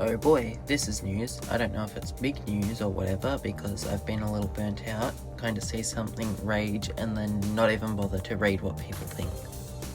Oh boy, this is news. I don't know if it's big news or whatever because I've been a little burnt out. Kind of see something, rage, and then not even bother to read what people think.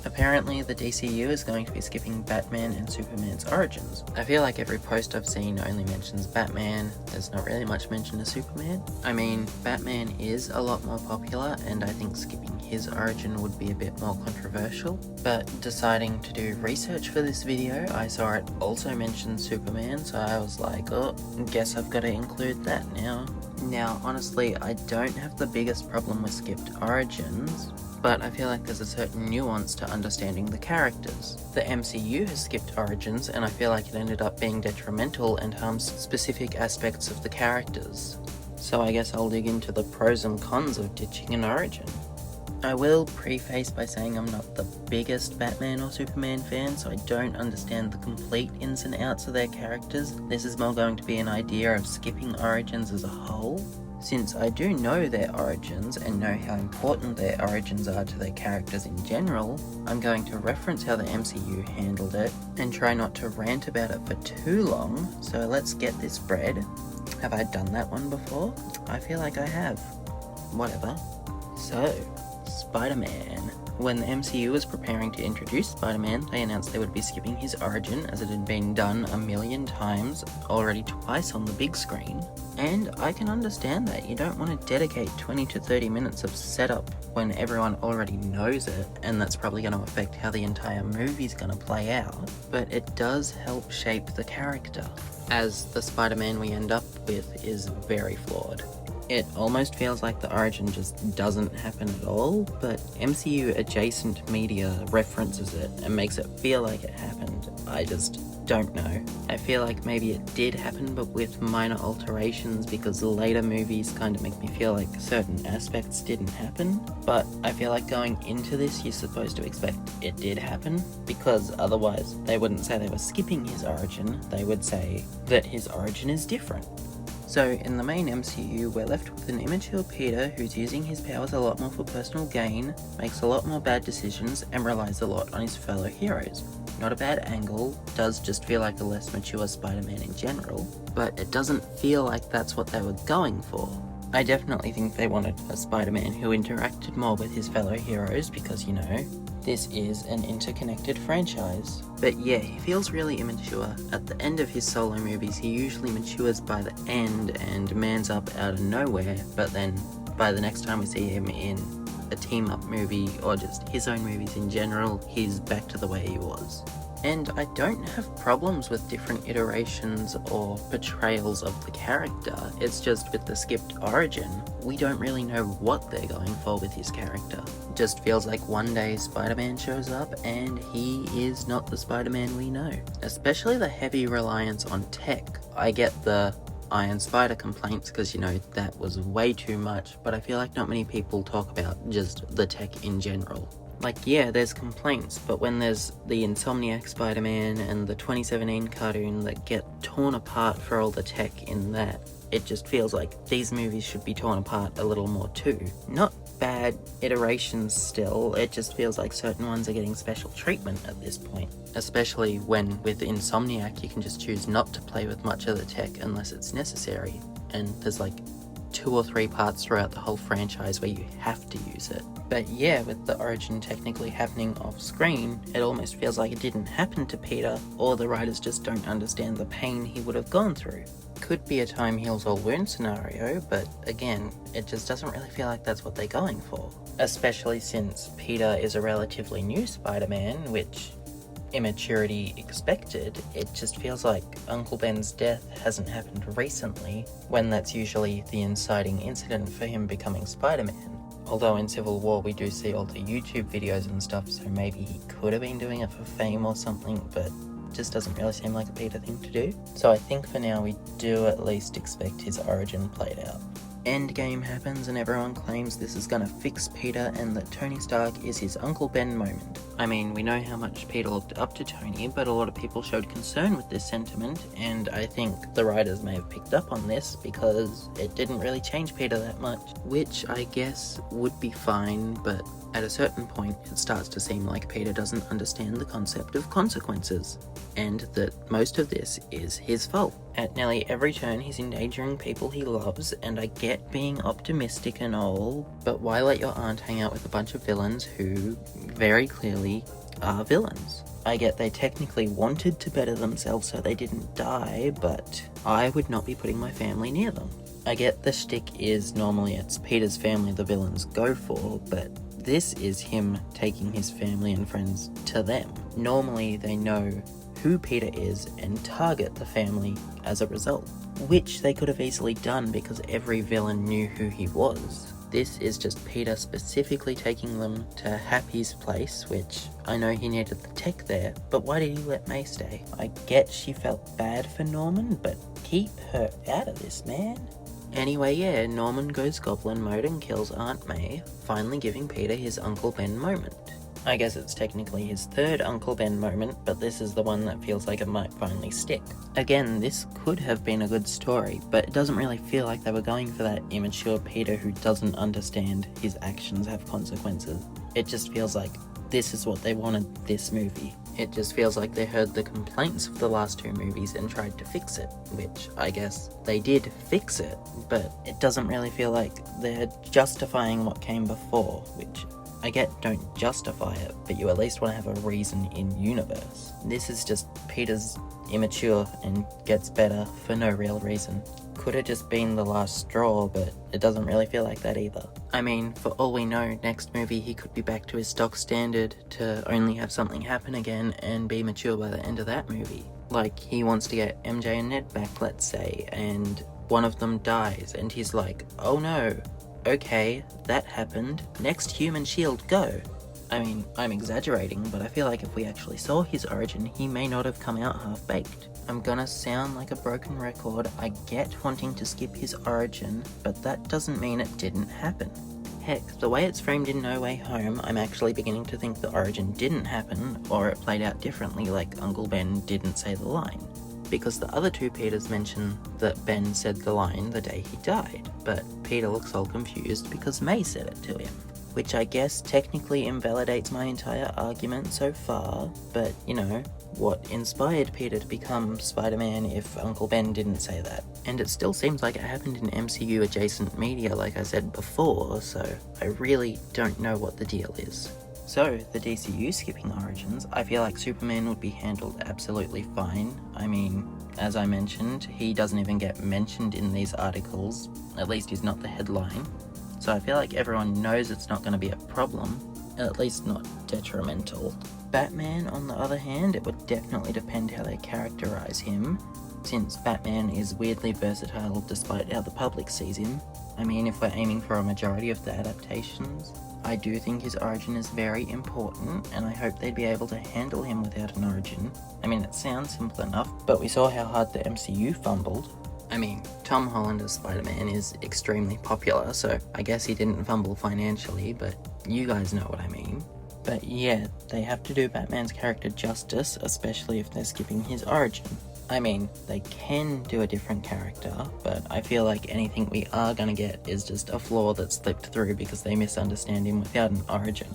Apparently, the DCU is going to be skipping Batman and Superman's origins. I feel like every post I've seen only mentions Batman, there's not really much mention of Superman. I mean, Batman is a lot more popular, and I think skipping his origin would be a bit more controversial. But deciding to do research for this video, I saw it also mentioned Superman, so I was like, oh, guess I've got to include that now. Now, honestly, I don't have the biggest problem with skipped origins, but I feel like there's a certain nuance to understanding the characters. The MCU has skipped origins, and I feel like it ended up being detrimental and harms specific aspects of the characters. So I guess I'll dig into the pros and cons of ditching an origin. I will preface by saying I'm not the biggest Batman or Superman fan, so I don't understand the complete ins and outs of their characters. This is more going to be an idea of skipping origins as a whole. Since I do know their origins and know how important their origins are to their characters in general, I'm going to reference how the MCU handled it and try not to rant about it for too long, so let's get this bread. Have I done that one before? I feel like I have. Whatever. So, Spider-Man. When the MCU was preparing to introduce Spider-Man, they announced they would be skipping his origin as it had been done a million times, already twice on the big screen. And I can understand that. You don't want to dedicate 20 to 30 minutes of setup when everyone already knows it, and that's probably going to affect how the entire movie's going to play out. But it does help shape the character, as the Spider-Man we end up with is very flawed. It almost feels like the origin just doesn't happen at all, but MCU adjacent media references it and makes it feel like it happened. I just don't know. I feel like maybe it did happen, but with minor alterations, because the later movies kind of make me feel like certain aspects didn't happen. But I feel like going into this, you're supposed to expect it did happen, because otherwise they wouldn't say they were skipping his origin, they would say that his origin is different. So, in the main MCU, we're left with an immature Peter who's using his powers a lot more for personal gain, makes a lot more bad decisions, and relies a lot on his fellow heroes. Not a bad angle, does just feel like a less mature Spider-Man in general, but it doesn't feel like that's what they were going for. I definitely think they wanted a Spider-Man who interacted more with his fellow heroes because, you know, this is an interconnected franchise. But yeah, he feels really immature. At the end of his solo movies, he usually matures by the end and mans up out of nowhere, but then by the next time we see him in a team-up movie or just his own movies in general, he's back to the way he was. And I don't have problems with different iterations or portrayals of the character, it's just with the skipped origin, we don't really know what they're going for with his character. It just feels like one day Spider-Man shows up and he is not the Spider-Man we know. Especially the heavy reliance on tech. I get the Iron Spider complaints because, you know, that was way too much, but I feel like not many people talk about just the tech in general. Like, yeah, there's complaints, but when there's the Insomniac Spider-Man and the 2017 cartoon that get torn apart for all the tech in that, it just feels like these movies should be torn apart a little more too. Not bad iterations still, it just feels like certain ones are getting special treatment at this point. Especially when with Insomniac you can just choose not to play with much of the tech unless it's necessary, and there's like 2 or 3 parts throughout the whole franchise where you have to use it. But yeah, with the origin technically happening off screen, it almost feels like it didn't happen to Peter, or the writers just don't understand the pain he would have gone through. Could be a time heals all wounds scenario, but again, it just doesn't really feel like that's what they're going for. Especially since Peter is a relatively new Spider-Man, which immaturity expected, it just feels like Uncle Ben's death hasn't happened recently, when that's usually the inciting incident for him becoming Spider-Man. Although in Civil War we do see all the YouTube videos and stuff, so maybe he could have been doing it for fame or something, but it just doesn't really seem like a Peter thing to do. So I think for now we do at least expect his origin played out. Endgame happens and everyone claims this is gonna fix Peter and that Tony Stark is his Uncle Ben moment. I mean, we know how much Peter looked up to Tony, but a lot of people showed concern with this sentiment, and I think the writers may have picked up on this because it didn't really change Peter that much, which I guess would be fine, but At a certain point, it starts to seem like Peter doesn't understand the concept of consequences, and that most of this is his fault. At nearly every turn, he's endangering people he loves, and I get being optimistic and all, but why let your aunt hang out with a bunch of villains who very clearly are villains? I get they technically wanted to better themselves so they didn't die, but I would not be putting my family near them. I get the shtick is normally it's Peter's family the villains go for, but this is him taking his family and friends to them. Normally they know who Peter is and target the family as a result, which they could have easily done because every villain knew who he was. This is just Peter specifically taking them to Happy's place, which I know he needed the tech there, but why did he let May stay? I get she felt bad for Norman, but keep her out of this, man. Anyway, yeah, Norman goes goblin mode and kills Aunt May, finally giving Peter his Uncle Ben moment. I guess it's technically his third Uncle Ben moment, but this is the one that feels like it might finally stick. Again, this could have been a good story, but it doesn't really feel like they were going for that immature Peter who doesn't understand his actions have consequences. It just feels like this is what they wanted this movie. It just feels like they heard the complaints of the last two movies and tried to fix it, which I guess they did fix it, but it doesn't really feel like they're justifying what came before, which I get don't justify it, but you at least want to have a reason in universe. This is just Peter's immature and gets better for no real reason. Could have just been the last straw, but it doesn't really feel like that either. I mean, for all we know, next movie he could be back to his stock standard to only have something happen again and be mature by the end of that movie. Like, he wants to get MJ and Ned back, let's say, and one of them dies, and he's like, oh no, okay, that happened, next human shield, go. I mean, I'm exaggerating, but I feel like if we actually saw his origin, he may not have come out half-baked. I'm gonna sound like a broken record, I get wanting to skip his origin, but that doesn't mean it didn't happen. Heck, the way it's framed in No Way Home, I'm actually beginning to think the origin didn't happen, or it played out differently like Uncle Ben didn't say the line. Because the other two Peters mention that Ben said the line the day he died, but Peter looks all confused because May said it to him. Which I guess technically invalidates my entire argument so far, but you know, what inspired Peter to become Spider-Man if Uncle Ben didn't say that? And it still seems like it happened in MCU adjacent media like I said before, so I really don't know what the deal is. So, the DCU skipping origins, I feel like Superman would be handled absolutely fine. I mean, as I mentioned, he doesn't even get mentioned in these articles, at least he's not the headline. So I feel like everyone knows it's not going to be a problem, at least not detrimental. Batman, on the other hand, it would definitely depend how they characterize him, since Batman is weirdly versatile despite how the public sees him. I mean, if we're aiming for a majority of the adaptations, I do think his origin is very important, and I hope they'd be able to handle him without an origin. I mean, it sounds simple enough, but we saw how hard the MCU fumbled. I mean, Tom Holland as Spider-Man is extremely popular, so I guess he didn't fumble financially, but you guys know what I mean. But yeah, they have to do Batman's character justice, especially if they're skipping his origin. I mean, they can do a different character, but I feel like anything we are gonna get is just a flaw that's slipped through because they misunderstand him without an origin.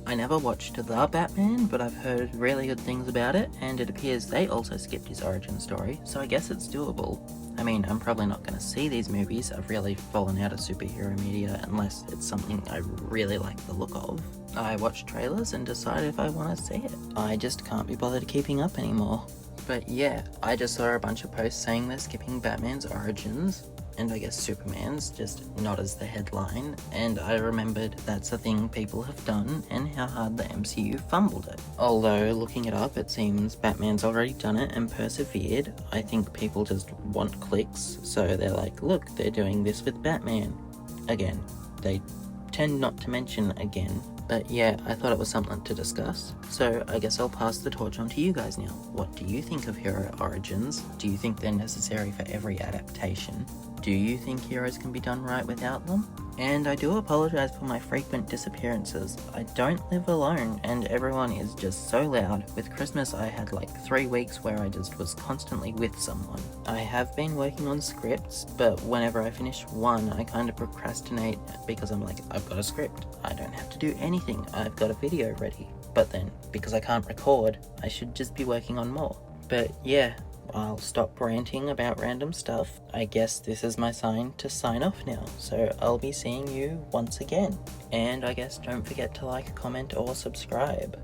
I never watched The Batman, but I've heard really good things about it, and it appears they also skipped his origin story, so I guess it's doable. I mean, I'm probably not going to see these movies. I've really fallen out of superhero media unless it's something I really like the look of. I watch trailers and decide if I want to see it. I just can't be bothered keeping up anymore. But yeah, I just saw a bunch of posts saying they're skipping Batman's origins, and I guess Superman's, just not as the headline, and I remembered that's a thing people have done and how hard the MCU fumbled it. Although, looking it up, it seems Batman's already done it and persevered. I think people just want clicks, so they're like, look, they're doing this with Batman. Again, they tend not to mention again, but yeah, I thought it was something to discuss. So I guess I'll pass the torch on to you guys now. What do you think of hero origins? Do you think they're necessary for every adaptation? Do you think heroes can be done right without them? And I do apologise for my frequent disappearances. I don't live alone and everyone is just so loud. With Christmas I had like 3 weeks where I just was constantly with someone. I have been working on scripts, but whenever I finish one I kind of procrastinate because I'm like, I've got a script. I don't have to do anything. I've got a video ready. But then, because I can't record, I should just be working on more. But yeah, I'll stop ranting about random stuff. I guess this is my sign to sign off now, so I'll be seeing you once again. And I guess don't forget to like, comment, or subscribe.